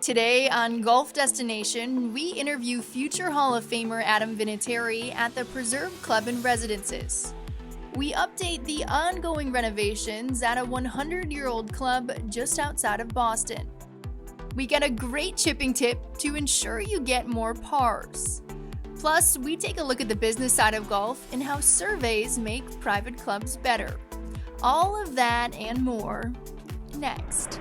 Today on Golf Destination, we interview future Hall of Famer Adam Vinatieri at the Preserve Club and Residences. We update the ongoing renovations at a 100-year-old club just outside of Boston. We get a great chipping tip to ensure you get more pars. Plus, we take a look at the business side of golf and how surveys make private clubs better. All of that and more next.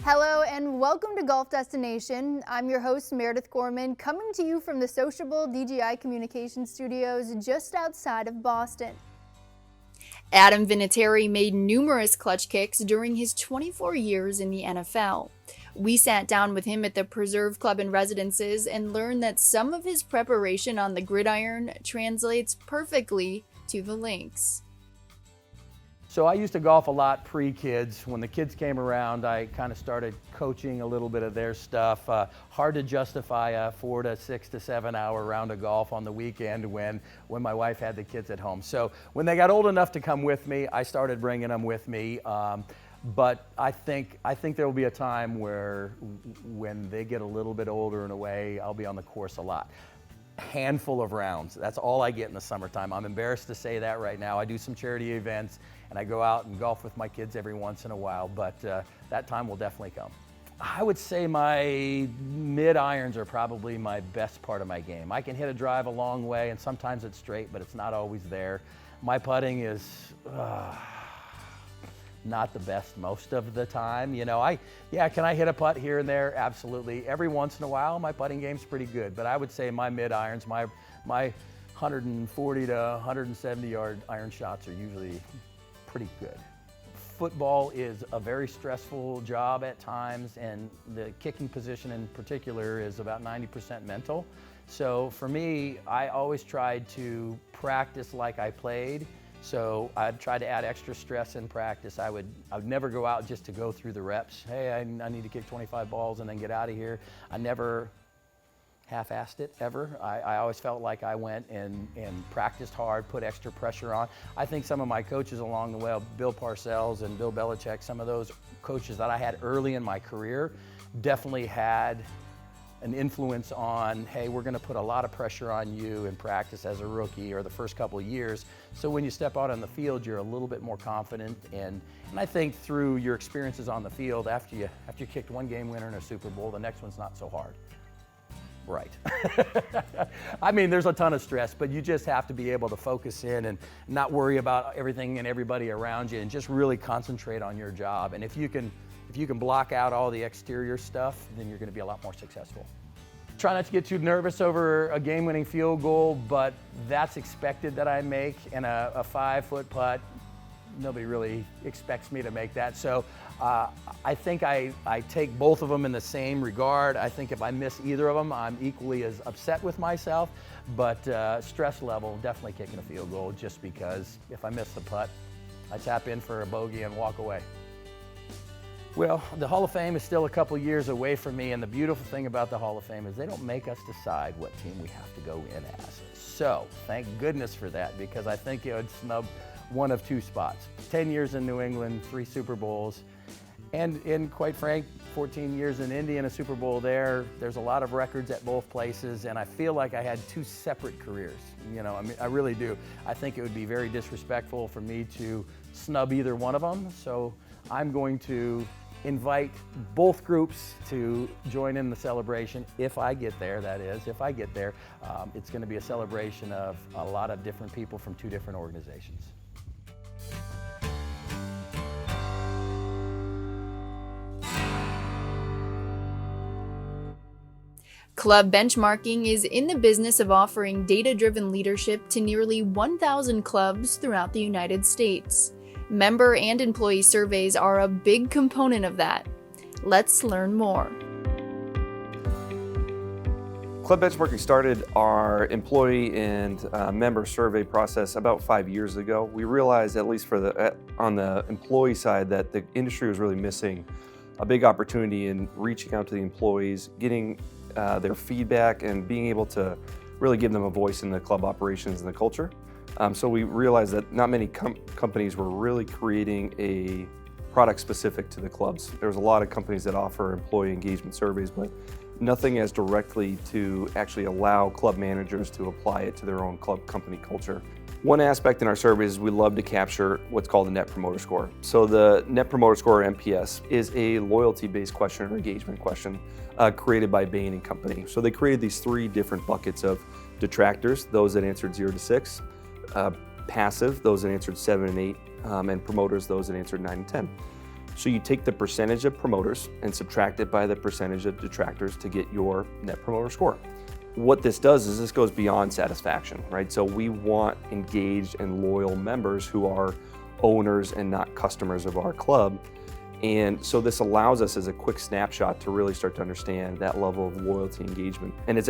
Hello and welcome to Golf Destination. I'm your host Meredith Gorman, coming to you from the sociable DGI Communications Studios just outside of Boston. Adam Vinatieri made numerous clutch kicks during his 24 years in the NFL. We sat down with him at the Preserve Club and Residences and learned that some of his preparation on the gridiron translates perfectly to the links. So I used to golf a lot pre-kids. When the kids came around, I kind of started coaching a little bit of their stuff. Hard to justify a 4 to 6 to 7 hour round of golf on the weekend when my wife had the kids at home. So when they got old enough to come with me, I started bringing them with me. But I think there will be a time where when they get a little bit older and away, I'll be on the course a lot. Handful of rounds. That's all I get in the summertime. I'm embarrassed to say that right now. I do some charity events and I go out and golf with my kids every once in a while, but that time will definitely come. I would say my mid-irons are probably my best part of my game. I can hit a drive a long way and sometimes it's straight, but it's not always there. My putting is not the best most of the time. You know, can I hit a putt here and there? Absolutely. Every once in a while, my putting game's pretty good, but I would say my mid-irons, my 140 to 170 yard iron shots are usually pretty good. Football is a very stressful job at times, and the kicking position in particular is about 90% mental. So for me, I always tried to practice like I played. So I'd try to add extra stress in practice. I would never go out just to go through the reps. Hey, I need to kick 25 balls and then get out of here. I never half-assed it ever. I always felt like I went and practiced hard, put extra pressure on. I think some of my coaches along the way, Bill Parcells and Bill Belichick, some of those coaches that I had early in my career definitely had an influence on, hey, we're gonna put a lot of pressure on you in practice as a rookie or the first couple of years. So when you step out on the field, you're a little bit more confident. And I think through your experiences on the field, after you kicked one game winner in a Super Bowl, the next one's not so hard. Right. I mean, there's a ton of stress, but you just have to be able to focus in and not worry about everything and everybody around you and just really concentrate on your job. And if you can block out all the exterior stuff, then you're going to be a lot more successful. Try not to get too nervous over a game-winning field goal, but that's expected that I make. And a 5-foot putt, nobody really expects me to make that. So I think I take both of them in the same regard. I think if I miss either of them, I'm equally as upset with myself. But stress level, definitely kicking a field goal, just because if I miss the putt, I tap in for a bogey and walk away. Well, the Hall of Fame is still a couple years away from me, and the beautiful thing about the Hall of Fame is they don't make us decide what team we have to go in as. So, thank goodness for that, because I think it would snub one of two spots. 10 years in New England, 3 Super Bowls, and in quite frank, 14 years in Indy and a Super Bowl there. There's a lot of records at both places, and I feel like I had 2 separate careers. You know, I mean, I really do. I think it would be very disrespectful for me to snub either one of them, so I'm going to invite both groups to join in the celebration if I get there, that is, if I get there. It's going to be a celebration of a lot of different people from 2 different organizations. Club Benchmarking is in the business of offering data-driven leadership to nearly 1,000 clubs throughout the United States. Member and employee surveys are a big component of that. Let's learn more. Club Benchmarking started our employee and member survey process about 5 years ago. We realized, at least on the employee side, that the industry was really missing a big opportunity in reaching out to the employees, getting their feedback, and being able to really give them a voice in the club operations and the culture. So we realized that not many companies were really creating a product specific to the clubs. There's a lot of companies that offer employee engagement surveys, but nothing as directly to actually allow club managers to apply it to their own club company culture. One aspect in our surveys is we love to capture what's called the Net Promoter Score. So the Net Promoter Score, or NPS, is a loyalty-based question or engagement question created by Bain & Company. So they created these 3 different buckets of detractors, those that answered 0 to 6, passive, those that answered 7 and 8, and promoters, those that answered 9 and 10. So you take the percentage of promoters and subtract it by the percentage of detractors to get your Net Promoter Score. What this does is this goes beyond satisfaction, right? So we want engaged and loyal members who are owners and not customers of our club. And so this allows us as a quick snapshot to really start to understand that level of loyalty engagement. And it's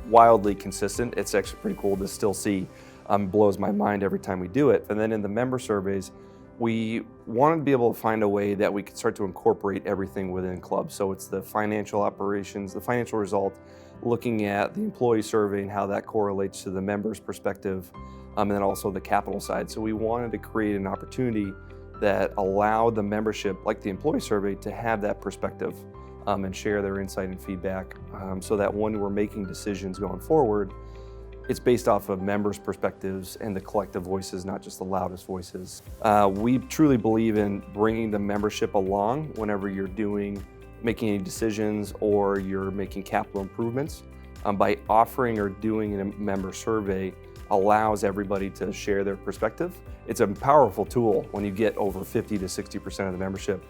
wildly consistent. It's actually pretty cool to still see. Blows my mind every time we do it. And then in the member surveys, we wanted to be able to find a way that we could start to incorporate everything within clubs. So it's the financial operations, the financial result, looking at the employee survey and how that correlates to the member's perspective, and then also the capital side. So we wanted to create an opportunity that allowed the membership, like the employee survey, to have that perspective and share their insight and feedback, so that when we're making decisions going forward, it's based off of members' perspectives and the collective voices, not just the loudest voices. We truly believe in bringing the membership along whenever you're making any decisions or you're making capital improvements. By offering or doing a member survey allows everybody to share their perspective. It's a powerful tool when you get over 50 to 60% of the membership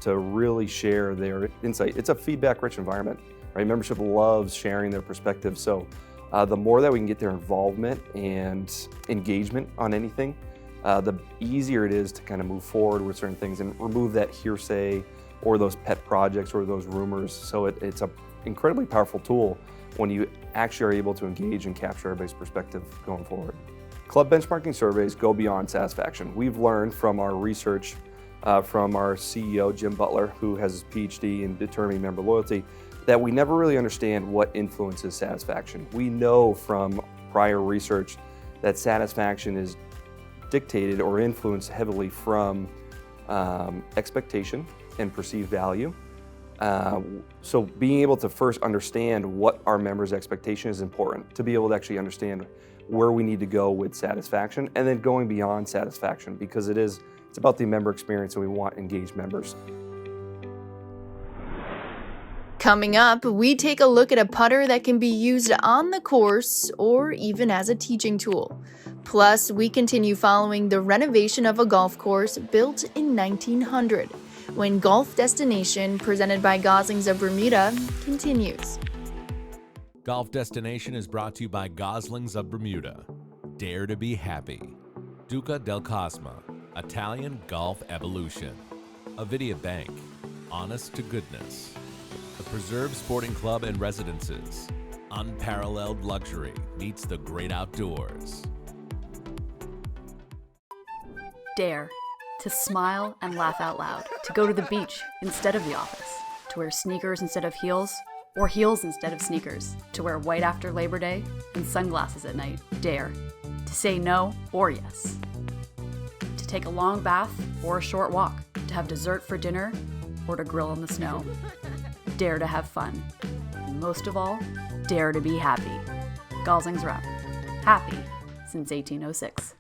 to really share their insight. It's a feedback-rich environment, right? Membership loves sharing their perspective. So the more that we can get their involvement and engagement on anything, the easier it is to kind of move forward with certain things and remove that hearsay or those pet projects or those rumors. So it's an incredibly powerful tool when you actually are able to engage and capture everybody's perspective going forward. Club benchmarking surveys go beyond satisfaction. We've learned from our research from our CEO, Jim Butler, who has his PhD in determining member loyalty, that we never really understand what influences satisfaction. We know from prior research that satisfaction is dictated or influenced heavily from expectation and perceived value. So being able to first understand what our members' expectation is important, to be able to actually understand where we need to go with satisfaction, and then going beyond satisfaction, because it's about the member experience and we want engaged members. Coming up, we take a look at a putter that can be used on the course or even as a teaching tool. Plus, we continue following the renovation of a golf course built in 1900, when Golf Destination, presented by Goslings of Bermuda, continues. Golf Destination is brought to you by Goslings of Bermuda. Dare to be happy. Duca del Cosma, Italian Golf Evolution. Avidia Bank, Honest to Goodness. The Preserve Sporting Club and Residences. Unparalleled luxury meets the great outdoors. Dare to smile and laugh out loud, to go to the beach instead of the office, to wear sneakers instead of heels, or heels instead of sneakers, to wear white after Labor Day and sunglasses at night. Dare to say no or yes, to take a long bath or a short walk, to have dessert for dinner or to grill in the snow. Dare to have fun, and most of all, dare to be happy. Goslings Rep, happy since 1806.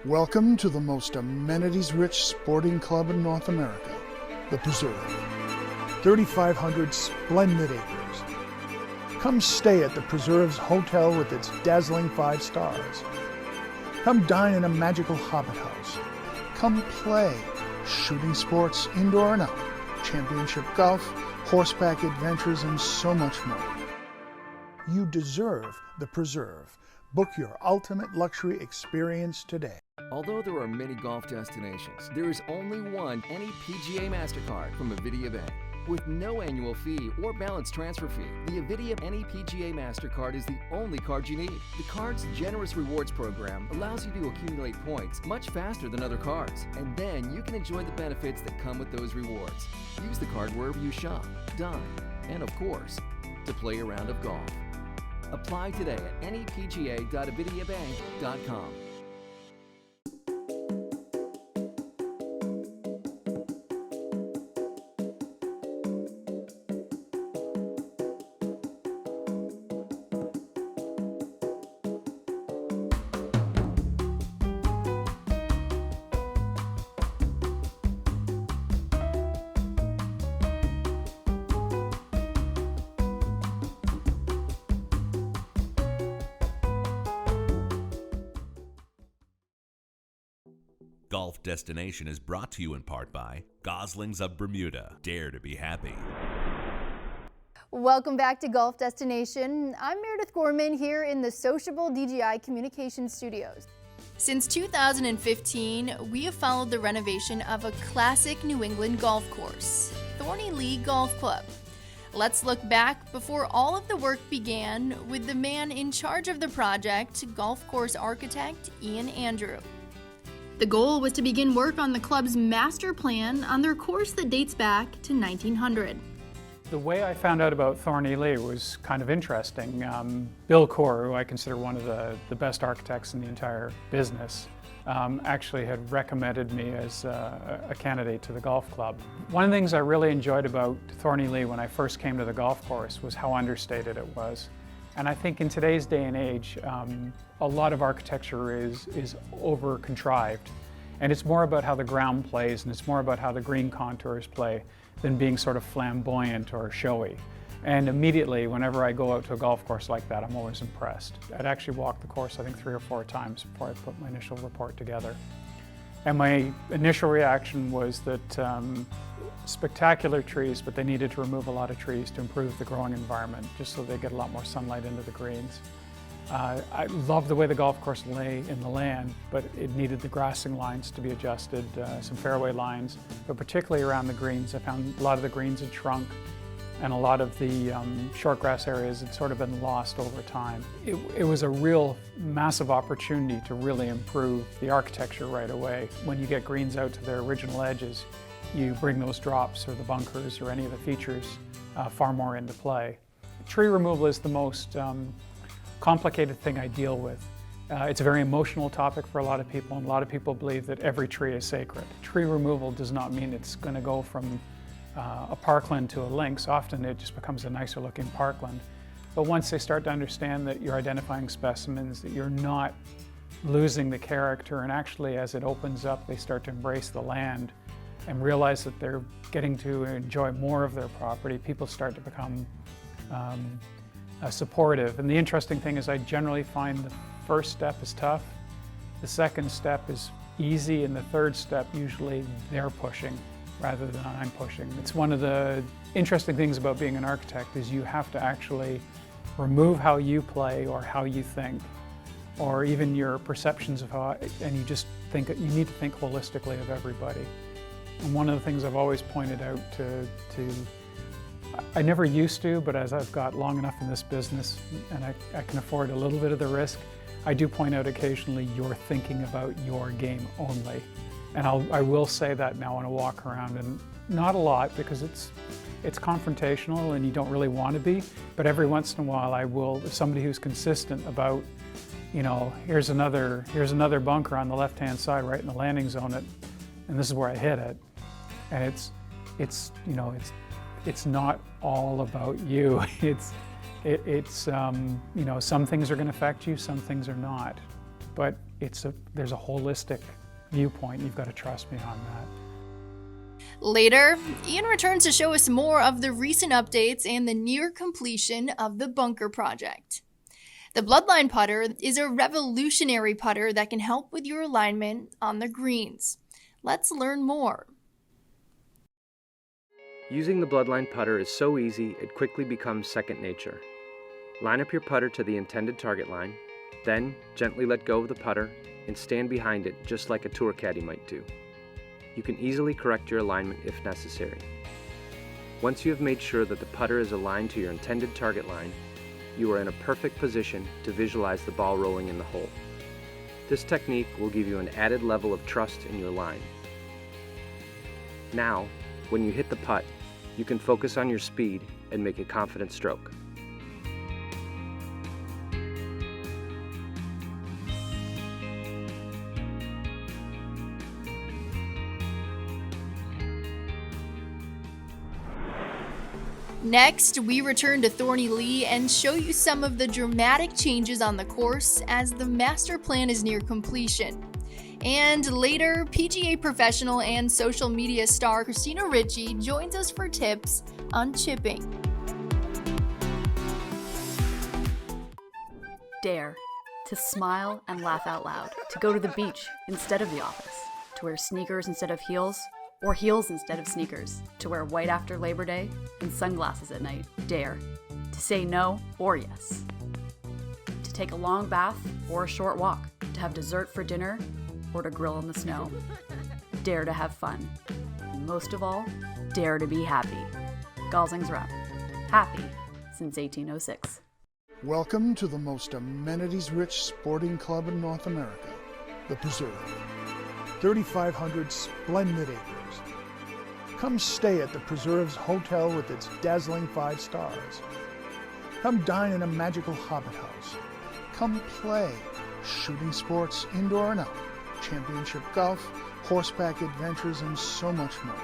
Welcome to the most amenities-rich sporting club in North America, the Preserve. 3,500 splendid acres. Come stay at the Preserve's hotel with its dazzling 5 stars. Come dine in a magical Hobbit house. Come play shooting sports indoor and out, championship golf, horseback adventures, and so much more. You deserve the Preserve. Book your ultimate luxury experience today. Although there are many golf destinations, there is only one any PGA MasterCard from Avidia Bank. with no annual fee or balance transfer fee. The Avidia NEPGA MasterCard is the only card you need. The card's generous rewards program allows you to accumulate points much faster than other cards, and then you can enjoy the benefits that come with those rewards. Use the card wherever you shop, dine, and of course, to play a round of golf. Apply today at nepga.avidiabank.com. Golf Destination is brought to you in part by Goslings of Bermuda. Dare to be happy. Welcome back to Golf Destination. I'm Meredith Gorman here in the sociable DGI Communications Studios. Since 2015, we have followed the renovation of a classic New England golf course, Thorny Lea Golf Club. Let's look back before all of the work began with the man in charge of the project, golf course architect Ian Andrew. The goal was to begin work on the club's master plan on their course that dates back to 1900. The way I found out about Thorny Lea was kind of interesting. Bill Corr, who I consider one of the best architects in the entire business, actually had recommended me as a candidate to the golf club. One of the things I really enjoyed about Thorny Lea when I first came to the golf course was how understated it was. And I think in today's day and age, a lot of architecture is over-contrived. And it's more about how the ground plays, and it's more about how the green contours play than being sort of flamboyant or showy. And immediately, whenever I go out to a golf course like that, I'm always impressed. I'd actually walked the course, I think, 3 or 4 times before I put my initial report together. And my initial reaction was that spectacular trees, but they needed to remove a lot of trees to improve the growing environment, just so they get a lot more sunlight into the greens. I love the way the golf course lay in the land, but it needed the grassing lines to be adjusted, some fairway lines, but particularly around the greens. I found a lot of the greens had shrunk, and a lot of the short grass areas had sort of been lost over time. It was a real massive opportunity to really improve the architecture right away. When you get greens out to their original edges, you bring those drops or the bunkers or any of the features far more into play. Tree removal is the most complicated thing I deal with. It's a very emotional topic for a lot of people, and a lot of people believe that every tree is sacred. Tree removal does not mean it's going to go from a parkland to a links. Often it just becomes a nicer looking parkland. But once they start to understand that you're identifying specimens, that you're not losing the character, and actually as it opens up, they start to embrace the land and realize that they're getting to enjoy more of their property, people start to become supportive. And the interesting thing is I generally find the first step is tough, the second step is easy, and the third step usually they're pushing rather than I'm pushing. It's one of the interesting things about being an architect is you have to actually remove how you play or how you think, or even your perceptions of how, and you just think, you need to think holistically of everybody. And one of the things I've always pointed out to I never used to, but as I've got long enough in this business and I can afford a little bit of the risk, I do point out occasionally you're thinking about your game only. And I will say that now when I walk around, and not a lot because it's confrontational and you don't really want to be, but every once in a while I will, if somebody who's consistent about, you know, here's another bunker on the left-hand side right in the landing zone, and this is where I hit it. And it's not all about you. It's you know, some things are going to affect you, some things are not. But there's a holistic viewpoint. You've got to trust me on that. Later, Ian returns to show us more of the recent updates and the near completion of the bunker project. The Bloodline putter is a revolutionary putter that can help with your alignment on the greens. Let's learn more. Using the Bloodline putter is so easy, it quickly becomes second nature. Line up your putter to the intended target line, then gently let go of the putter and stand behind it just like a tour caddy might do. You can easily correct your alignment if necessary. Once you have made sure that the putter is aligned to your intended target line, you are in a perfect position to visualize the ball rolling in the hole. This technique will give you an added level of trust in your line. Now, when you hit the putt, you can focus on your speed and make a confident stroke. Next, we return to Thorny Lee and show you some of the dramatic changes on the course as the master plan is near completion. And later, PGA professional and social media star Christina Ricci joins us for tips on chipping. Dare to smile and laugh out loud, to go to the beach instead of the office, to wear sneakers instead of heels, or heels instead of sneakers, to wear white after Labor Day and sunglasses at night. Dare to say no or yes, to take a long bath or a short walk, to have dessert for dinner or to grill in the snow. Dare to have fun. And most of all, dare to be happy. Gosling's Rep. Happy since 1806. Welcome to the most amenities-rich sporting club in North America, the Preserve. 3,500 splendid acres. Come stay at the Preserve's hotel with its dazzling 5 stars. Come dine in a magical Hobbit house. Come play shooting sports indoor and out, championship golf, horseback adventures, and so much more.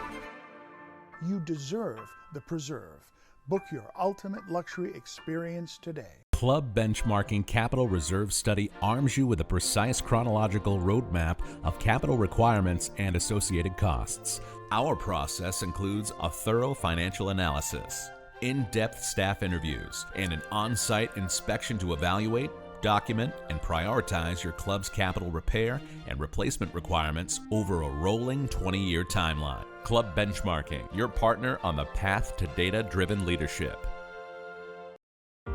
You deserve the Preserve. Book your ultimate luxury experience today. Club Benchmarking Capital Reserve Study arms you with a precise chronological roadmap of capital requirements and associated costs. Our process includes a thorough financial analysis, in-depth staff interviews, and an on-site inspection to evaluate, document, and prioritize your club's capital repair and replacement requirements over a rolling 20-year timeline. Club Benchmarking, your partner on the path to data-driven leadership.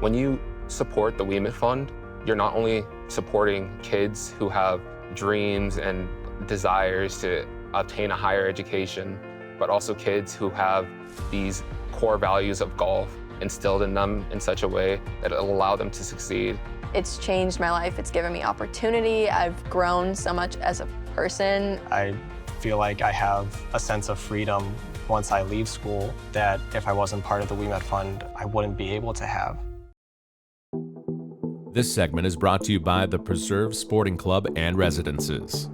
When you support the WeMet Fund, you're not only supporting kids who have dreams and desires to obtain a higher education, but also kids who have these core values of golf instilled in them in such a way that it'll allow them to succeed. It's changed my life. It's given me opportunity. I've grown so much as a person. I feel like I have a sense of freedom once I leave school that if I wasn't part of the WeMet Fund, I wouldn't be able to have. This segment is brought to you by the Preserve Sporting Club and Residences.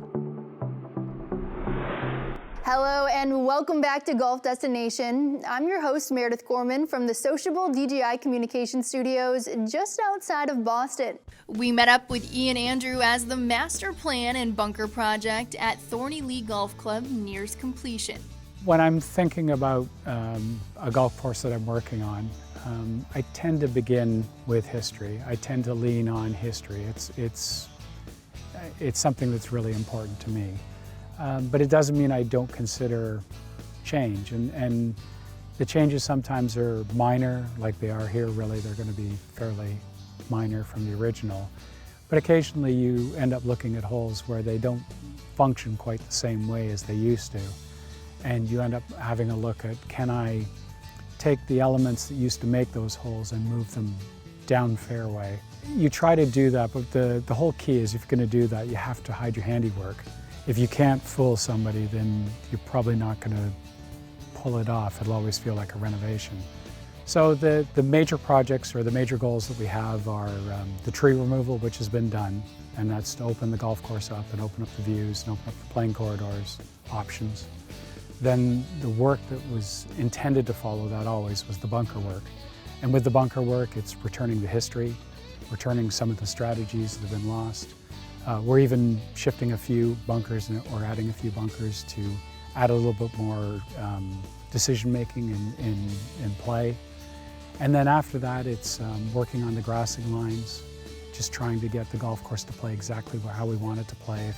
Hello and welcome back to Golf Destination. I'm your host Meredith Gorman from the sociable DJI Communication Studios just outside of Boston. We met up with Ian Andrew as the master plan and bunker project at Thorny Lee Golf Club nears completion. When I'm thinking about a golf course that I'm working on, I tend to begin with history. I tend to lean on history. It's something that's really important to me. But it doesn't mean I don't consider change. And the changes sometimes are minor, like they are here. Really, they're going to be fairly minor from the original. But occasionally you end up looking at holes where they don't function quite the same way as they used to. And you end up having a look at, can I take the elements that used to make those holes and move them down fairway? You try to do that, but the whole key is if you're going to do that, you have to hide your handiwork. If you can't fool somebody, then you're probably not going to pull it off. It'll always feel like a renovation. So the major projects or the major goals that we have are the tree removal, which has been done, and that's to open the golf course up and open up the views and open up the playing corridors, options. Then the work that was intended to follow that always was the bunker work. And with the bunker work, it's returning the history, returning some of the strategies that have been lost. We're even shifting a few bunkers or adding a few bunkers to add a little bit more decision-making in play. And then after that, it's working on the grassing lines, just trying to get the golf course to play exactly how we want it to play.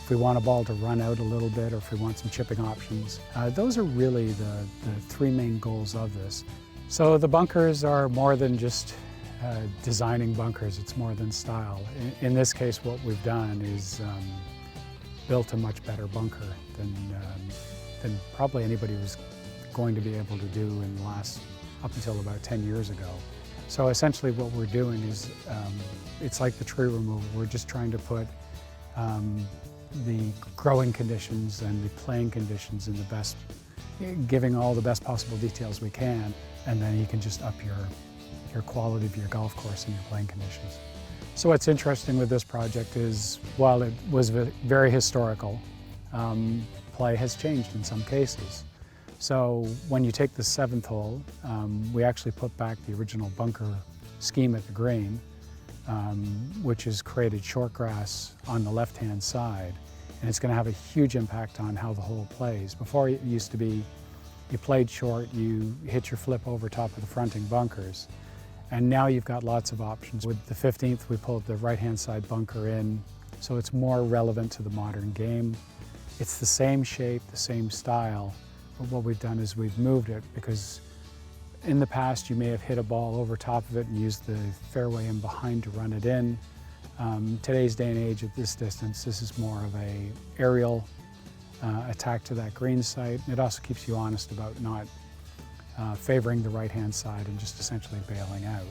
If we want a ball to run out a little bit or if we want some chipping options. Those are really the three main goals of this. So the bunkers are more than just designing bunkers, it's more than style. In this case, what we've done is built a much better bunker than probably anybody was going to be able to do in the last, up until about 10 years ago. So essentially what we're doing is, it's like the tree removal. We're just trying to put the growing conditions and the playing conditions in the best, giving all the best possible details we can, and then you can just up your quality of your golf course and your playing conditions. So what's interesting with this project is, while it was very historical, play has changed in some cases. So when you take the 7th hole, we actually put back the original bunker scheme at the green, which has created short grass on the left-hand side, and it's going to have a huge impact on how the hole plays. Before it used to be, you played short, you hit your flip over top of the fronting bunkers, and now you've got lots of options. With the 15th, we pulled the right-hand side bunker in, so it's more relevant to the modern game. It's the same shape, the same style, but what we've done is we've moved it, because in the past you may have hit a ball over top of it and used the fairway in behind to run it in. Today's day and age, at this distance, this is more of a aerial attack to that green site. It also keeps you honest about not favoring the right-hand side and just essentially bailing out.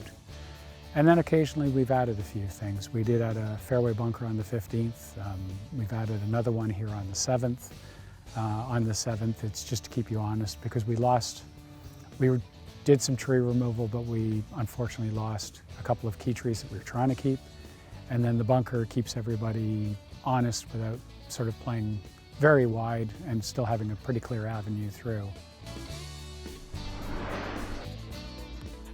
And then occasionally we've added a few things. We did add a fairway bunker on the 15th. We've added another one here on the 7th. On the 7th, it's just to keep you honest, because we did some tree removal, but we unfortunately lost a couple of key trees that we were trying to keep. And then the bunker keeps everybody honest without sort of playing very wide and still having a pretty clear avenue through.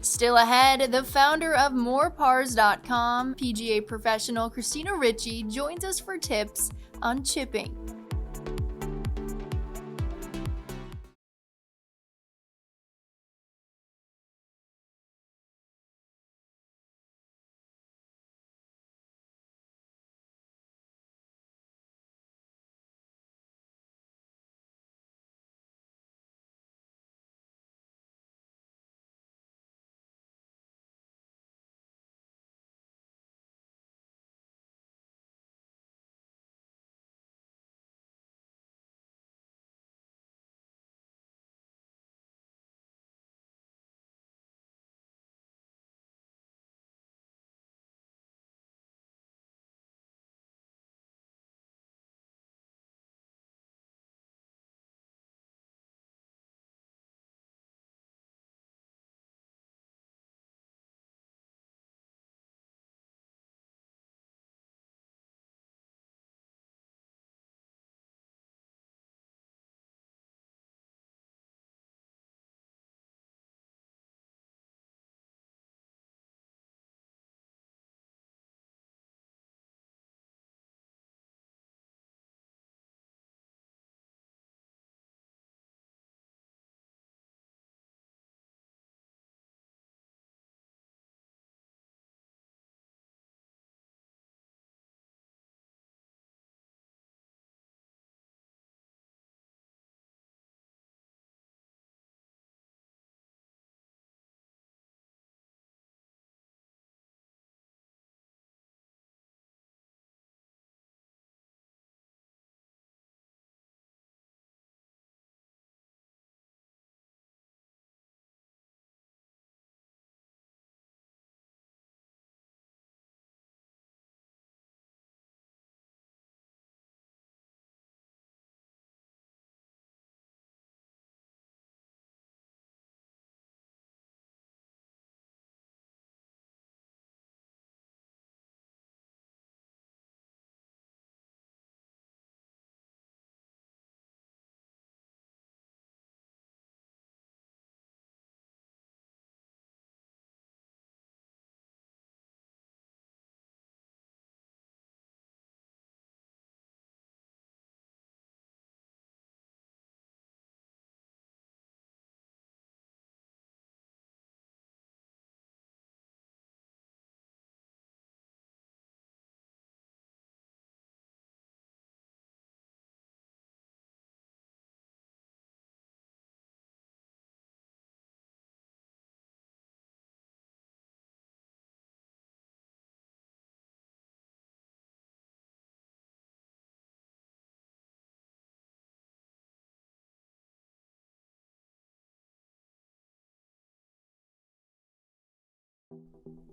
Still ahead, the founder of MorePars.com, PGA professional Christina Ricci, joins us for tips on chipping.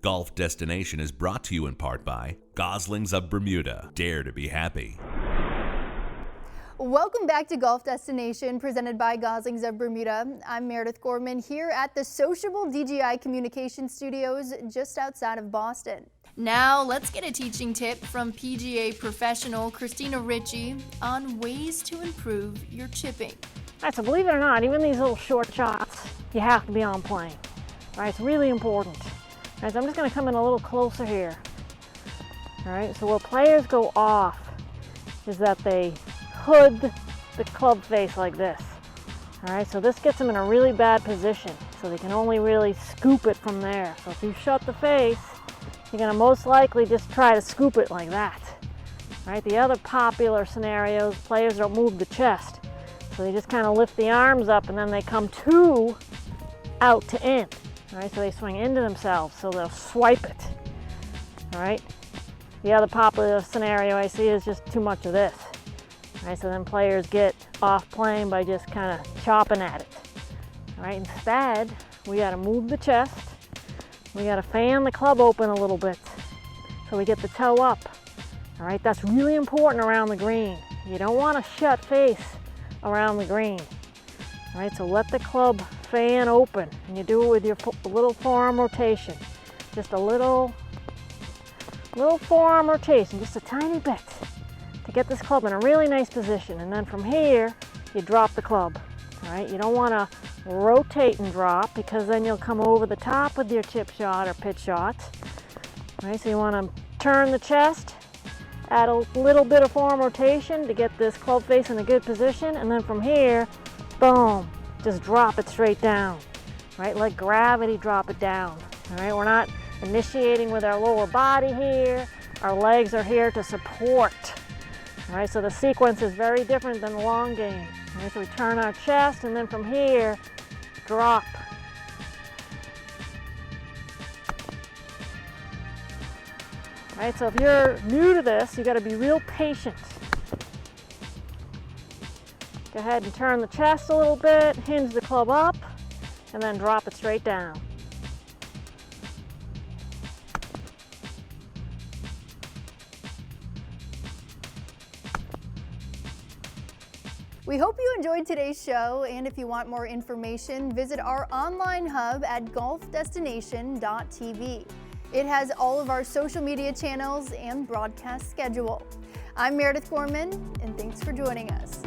Golf Destination is brought to you in part by Goslings of Bermuda. Dare to be happy. Welcome back to Golf Destination, presented by Goslings of Bermuda. I'm Meredith Gorman here at the Sociable DGI Communication Studios just outside of Boston. Now let's get a teaching tip from PGA professional Christina Ricci on ways to improve your chipping. All right, so believe it or not, even these little short shots, you have to be on plane. All right, it's really important. All right, so I'm just going to come in a little closer here. All right, so where players go off is that they hood the club face like this. All right, so this gets them in a really bad position, so they can only really scoop it from there. So if you shut the face, you're going to most likely just try to scoop it like that. All right, the other popular scenarios, players don't move the chest, so they just kind of lift the arms up and then they come out to in. All right, so they swing into themselves, so they'll swipe it. All right, the other popular scenario I see is just too much of this. All right, so then players get off plane by just kind of chopping at it. All right, instead, we got to move the chest. We got to fan the club open a little bit so we get the toe up. All right, that's really important around the green. You don't want a shut face around the green. All right, so let the club fan open, and you do it with your little forearm rotation. Just a little forearm rotation, just a tiny bit, to get this club in a really nice position. And then from here, you drop the club. All right, you don't want to rotate and drop, because then you'll come over the top with your chip shot or pitch shot. All right, so you want to turn the chest, add a little bit of forearm rotation to get this club face in a good position, and then from here, boom, just drop it straight down. All right, let gravity drop it down. All right, we're not initiating with our lower body here. Our legs are here to support. All right, so the sequence is very different than the long game. All right, so we turn our chest, and then from here, drop. All right, so if you're new to this, you got to be real patient. Go ahead and turn the chest a little bit, hinge the club up, and then drop it straight down. We hope you enjoyed today's show, and if you want more information, visit our online hub at golfdestination.tv. It has all of our social media channels and broadcast schedule. I'm Meredith Gorman, and thanks for joining us.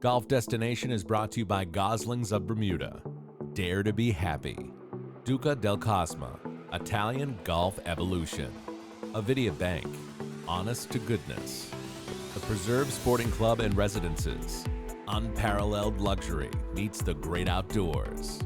Golf Destination is brought to you by Goslings of Bermuda. Dare to be happy. Duca del Cosma. Italian Golf Evolution. Avidia Bank. Honest to Goodness. The Preserve Sporting Club and Residences. Unparalleled luxury meets the great outdoors.